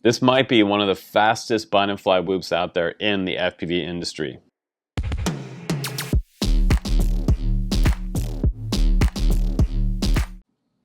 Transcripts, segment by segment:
This might be one of the fastest bind and fly whoops out there in the FPV industry.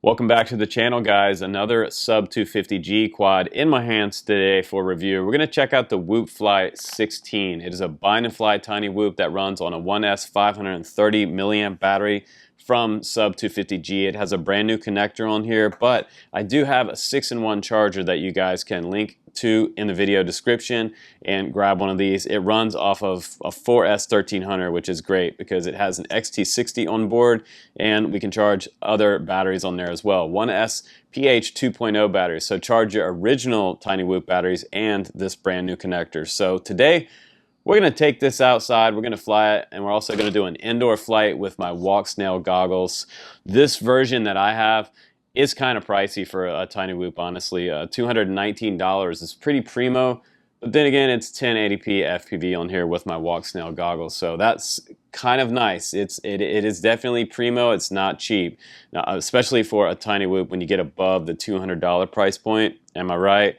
Welcome back to the channel, guys. Another Sub250G quad in my hands today for review. We're going to check out the WhoopFly16. It is a bind and fly tiny whoop that runs on a 1S 530 milliamp battery from Sub250G. It has a brand new connector on here, but I do have a 6-in-1 charger that you guys can link to in the video description and grab one of these. It runs off of a 4S 1300, which is great because it has an XT60 on board and we can charge other batteries on there as well. 1S PH 2.0 batteries, so charge your original tiny whoop batteries and this brand new connector. So today we're going to take this outside, we're going to fly it, and we're also going to do an indoor flight with my walk snail goggles. This version that I have is kind of pricey for a tiny whoop, honestly. $219 is pretty primo, but then again, it's 1080p FPV on here with my walk snail goggles, so that's kind of nice. It is definitely primo. It's not cheap, now, especially for a tiny whoop when you get above the $200 price point. Am I right?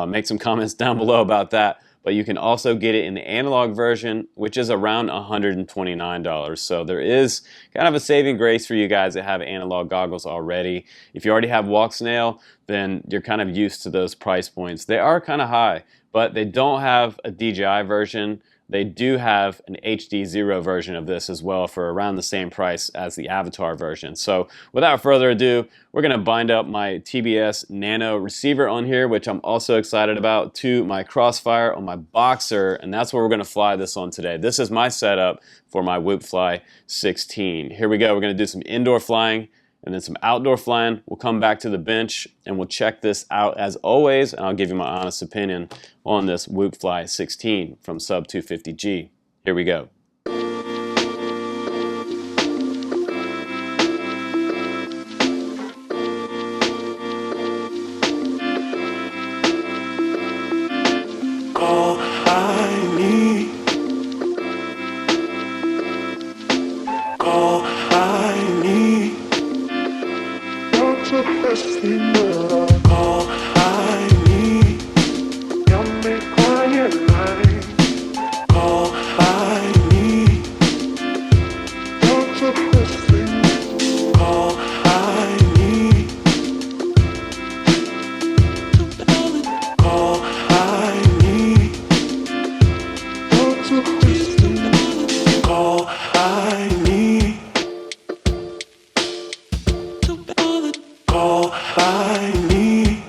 Make some comments down below about that. But you can also get it in the analog version, which is around $129. So there is kind of a saving grace for you guys that have analog goggles already. If you already have walk snail, then you're kind of used to those price points. They are kind of high, but they don't have a DJI version. They do have an HD0 version of this as well for around the same price as the Avatar version. So without further ado, we're going to bind up my TBS Nano receiver on here, which I'm also excited about, to my Crossfire on my Boxer, and that's what we're going to fly this on today. This is my setup for my WhoopFly16. Here we go. We're going to do some indoor flying and then some outdoor flying. We'll come back to the bench and we'll check this out as always, and I'll give you my honest opinion on this WhoopFly16 from Sub250G. Here we go. All I need, all I need. You're the best thing that all I need. You make quiet light. All I need. You're the best thing. All I need. All I need. You're the best thing. All I need. All I need.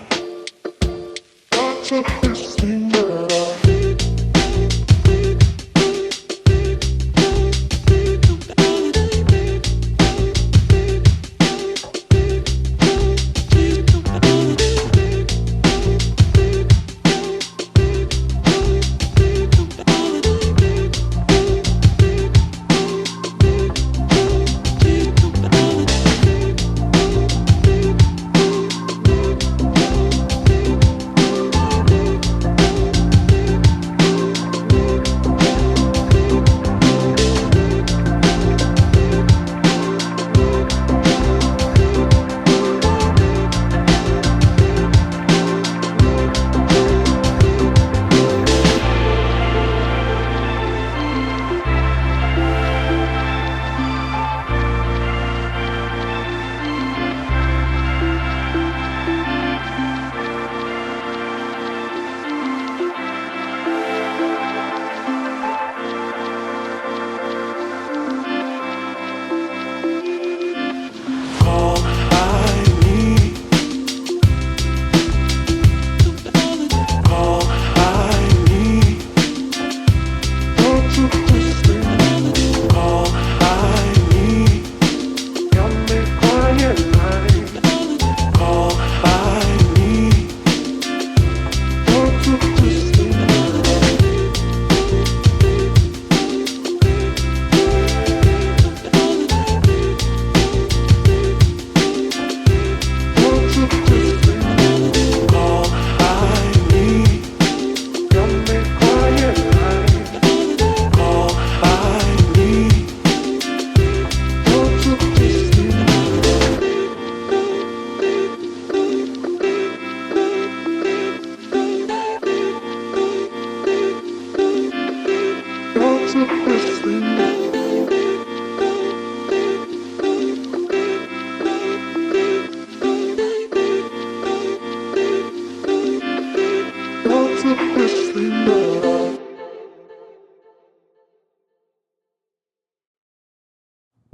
That's the best thing that I need.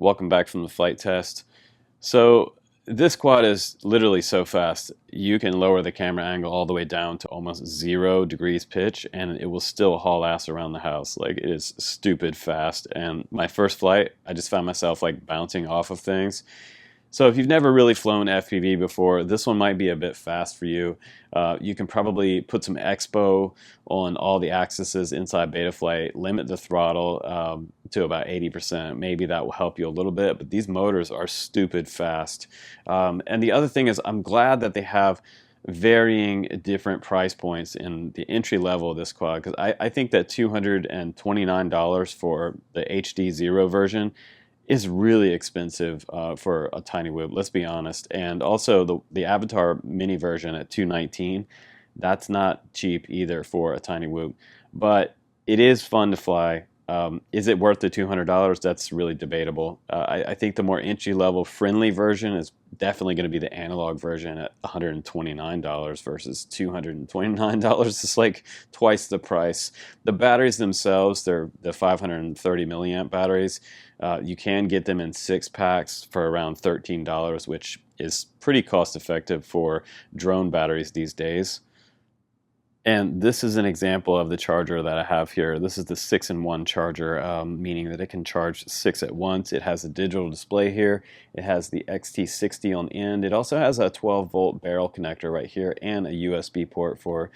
Welcome back from the flight test. So this quad is literally so fast. You can lower the camera angle all the way down to almost 0 degrees pitch and it will still haul ass around the house. Like, it is stupid fast. And my first flight, I just found myself like bouncing off of things. So if you've never really flown FPV before, this one might be a bit fast for you. You can probably put some expo on all the axes inside Betaflight, limit the throttle to about 80%. Maybe that will help you a little bit, but these motors are stupid fast. And the other thing is, I'm glad that they have varying different price points in the entry level of this quad, because I think that $229 for the HD Zero version is really expensive for a tiny whoop, let's be honest. And also the Avatar mini version at $219, that's not cheap either for a tiny whoop. But it is fun to fly. Is it worth the $200? That's really debatable. I think the more entry-level friendly version is definitely going to be the analog version at $129 versus $229. It's like twice the price. The batteries themselves, they're the 530 milliamp batteries. You can get them in 6-packs for around $13, which is pretty cost effective for drone batteries these days. And this is an example of the charger that I have here. This is the 6-in-1 charger, meaning that it can charge 6 at once. It has a digital display here. It has the XT60 on end. It also has a 12-volt barrel connector right here and a USB port for,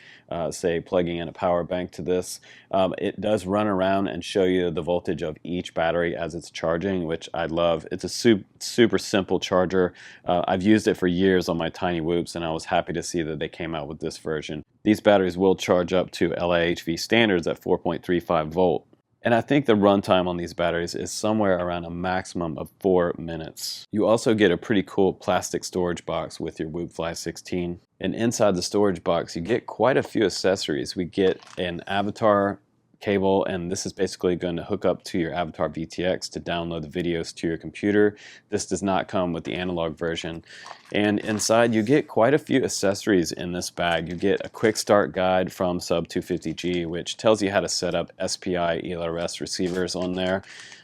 say, plugging in a power bank to this. It does run around and show you the voltage of each battery as it's charging, which I love. It's a super simple charger. I've used it for years on my tiny whoops, and I was happy to see that they came out with this version. These batteries will charge up to LIHV standards at 4.35 volt. And I think the runtime on these batteries is somewhere around a maximum of 4 minutes. You also get a pretty cool plastic storage box with your WhoopFly16. And inside the storage box, you get quite a few accessories. We get an Avatar cable, and this is basically going to hook up to your Avatar VTX to download the videos to your computer. This does not come with the analog version. And inside you get quite a few accessories in this bag. You get a quick start guide from Sub250G, which tells you how to set up SPI ELRS receivers on there,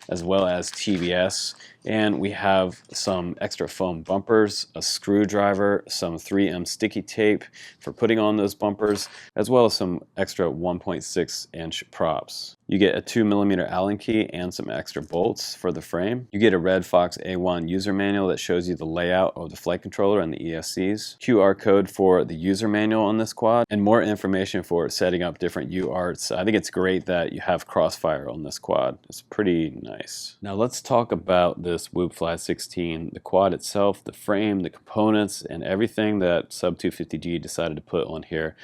as well as TBS. And we have some extra foam bumpers, a screwdriver, some 3M sticky tape for putting on those bumpers, as well as some extra 1.6-inch props. You get a 2mm Allen key and some extra bolts for the frame. You get a Red Fox A1 user manual that shows you the layout of the flight controller and the ESCs, QR code for the user manual on this quad, and more information for setting up different UARTs. I think it's great that you have Crossfire on this quad. It's pretty nice. Now let's talk about this WhoopFly16, the quad itself, the frame, the components, and everything that Sub250G decided to put on here.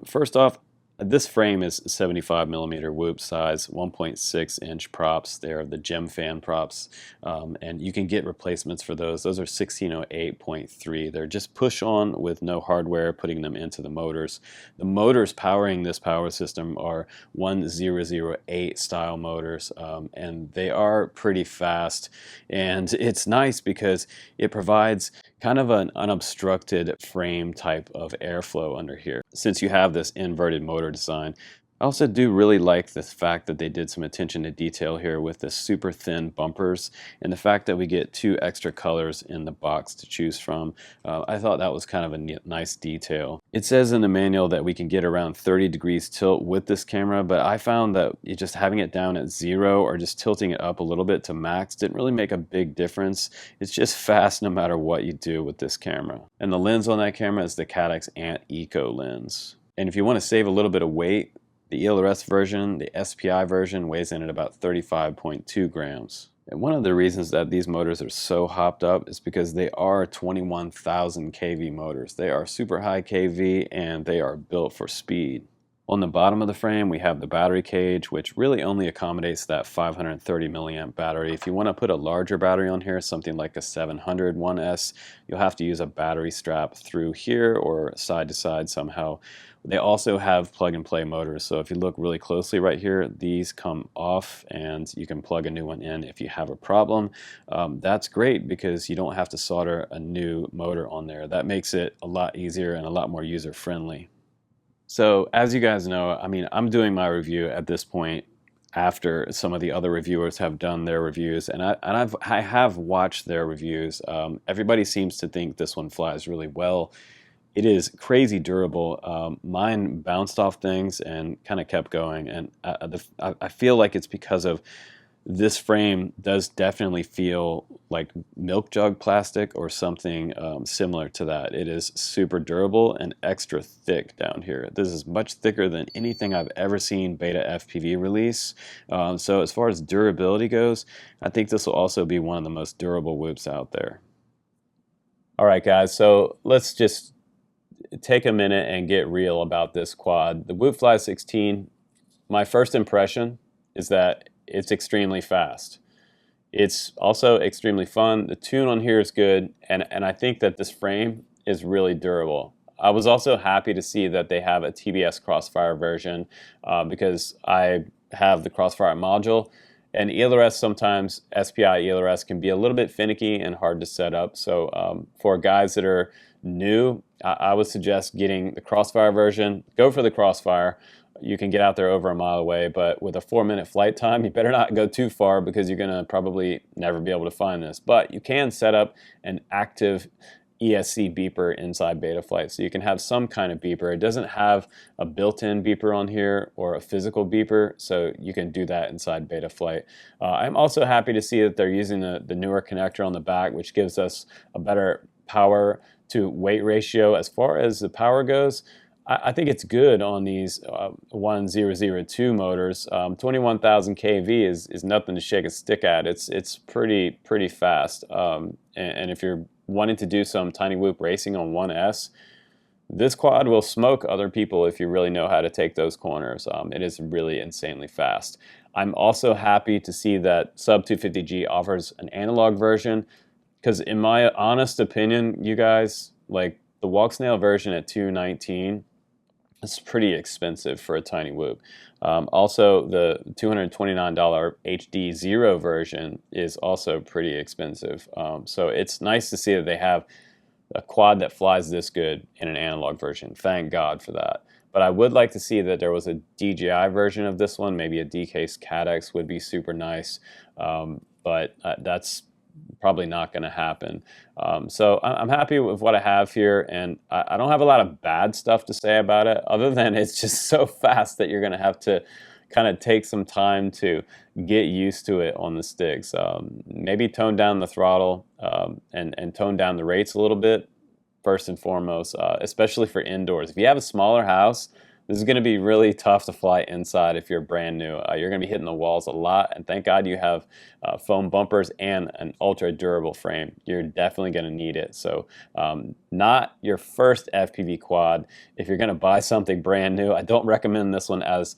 First off, this frame is 75mm whoop size, 1.6-inch props. They're the Gem Fan props, and you can get replacements for those. Those are 1608.3. They're just push on with no hardware, putting them into the motors. The motors powering this power system are 1008 style motors, and they are pretty fast. And it's nice because it provides kind of an unobstructed frame type of airflow under here, since you have this inverted motor design. I also do really like the fact that they did some attention to detail here with the super thin bumpers, and the fact that we get 2 extra colors in the box to choose from. I thought that was kind of a nice detail. It says in the manual that we can get around 30 degrees tilt with this camera, but I found that just having it down at 0 or just tilting it up a little bit to max didn't really make a big difference. It's just fast no matter what you do with this camera. And the lens on that camera is the Caddx Ant Eco lens. And if you want to save a little bit of weight, the ELRS version, the SPI version, weighs in at about 35.2 grams. And one of the reasons that these motors are so hopped up is because they are 21,000 kV motors. They are super high kV and they are built for speed. On the bottom of the frame, we have the battery cage, which really only accommodates that 530 milliamp battery. If you want to put a larger battery on here, something like a 700 1S, you'll have to use a battery strap through here or side to side somehow. They also have plug-and-play motors, so if you look really closely right here, these come off and you can plug a new one in if you have a problem. That's great because you don't have to solder a new motor on there. That makes it a lot easier and a lot more user-friendly. So as you guys know, I mean, I'm doing my review at this point after some of the other reviewers have done their reviews, and I have watched their reviews. Everybody seems to think this one flies really well. It is crazy durable. Mine bounced off things and kind of kept going, and I feel like it's because of this frame does definitely feel like milk jug plastic or something similar to that. It is super durable and extra thick down here. This is much thicker than anything I've ever seen Beta FPV release. So as far as durability goes, I think this will also be one of the most durable whoops out there. All right, guys, so let's just take a minute and get real about this quad. The WhoopFly16, my first impression is that it's extremely fast. It's also extremely fun. The tune on here is good, and I think that this frame is really durable. I was also happy to see that they have a TBS Crossfire version because I have the Crossfire module, and ELRS sometimes, SPI ELRS can be a little bit finicky and hard to set up. So for guys that are new, I would suggest getting the Crossfire version. Go for the Crossfire. You can get out there over a mile away, but with a 4-minute flight time, you better not go too far because you're going to probably never be able to find this. But you can set up an active ESC beeper inside Betaflight, so you can have some kind of beeper. It doesn't have a built-in beeper on here or a physical beeper, so you can do that inside Betaflight. I'm also happy to see that they're using the newer connector on the back, which gives us a better power to weight ratio. As far as the power goes, I think it's good on these 1002 motors. 21,000 kV is nothing to shake a stick at. It's pretty fast. And if you're wanting to do some tiny whoop racing on 1S, this quad will smoke other people if you really know how to take those corners. It is really insanely fast. I'm also happy to see that Sub250G offers an analog version, because in my honest opinion, you guys, like the walk snail version at $219, it's pretty expensive for a tiny whoop. Also, the $229 HD Zero version is also pretty expensive. So it's nice to see that they have a quad that flies this good in an analog version. Thank God for that. But I would like to see that there was a DJI version of this one. Maybe a D-Case Cadex would be super nice. But that's probably not going to happen. So I'm happy with what I have here, and I don't have a lot of bad stuff to say about it, other than it's just so fast that you're going to have to kind of take some time to get used to it on the sticks. Maybe tone down the throttle and tone down the rates a little bit, first and foremost, especially for indoors. If you have a smaller house, this is going to be really tough to fly inside if you're brand new. You're going to be hitting the walls a lot, and thank God you have foam bumpers and an ultra durable frame. You're definitely going to need it. So not your first FPV quad. If you're going to buy something brand new, I don't recommend this one as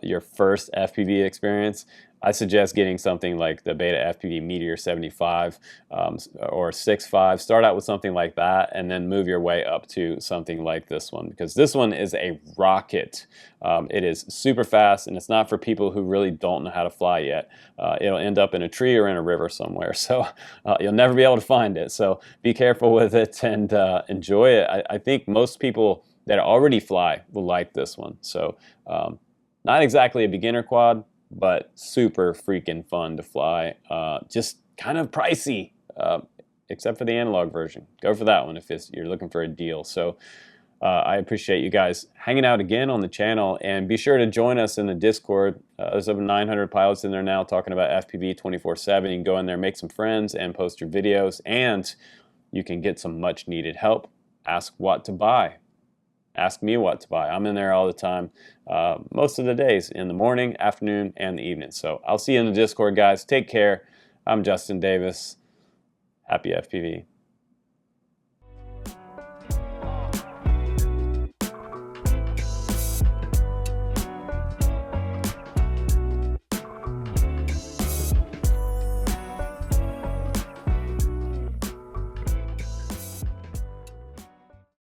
your first FPV experience. I suggest getting something like the Beta FPV Meteor 75 or 6.5. Start out with something like that and then move your way up to something like this one, because this one is a rocket. It is super fast, and it's not for people who really don't know how to fly yet. It'll end up in a tree or in a river somewhere, so you'll never be able to find it. So be careful with it and enjoy it. I think most people that already fly will like this one. So not exactly a beginner quad, but super freaking fun to fly. Just kind of pricey, except for the analog version. Go for that one if you're looking for a deal. So I appreciate you guys hanging out again on the channel, and be sure to join us in the Discord. There's over 900 pilots in there now talking about FPV 24/7. You can go in there, make some friends, and post your videos, and you can get some much needed help. Ask what to buy. Ask me what to buy. I'm in there all the time, most of the days, in the morning, afternoon, and the evening. So I'll see you in the Discord, guys. Take care. I'm Justin Davis. Happy FPV.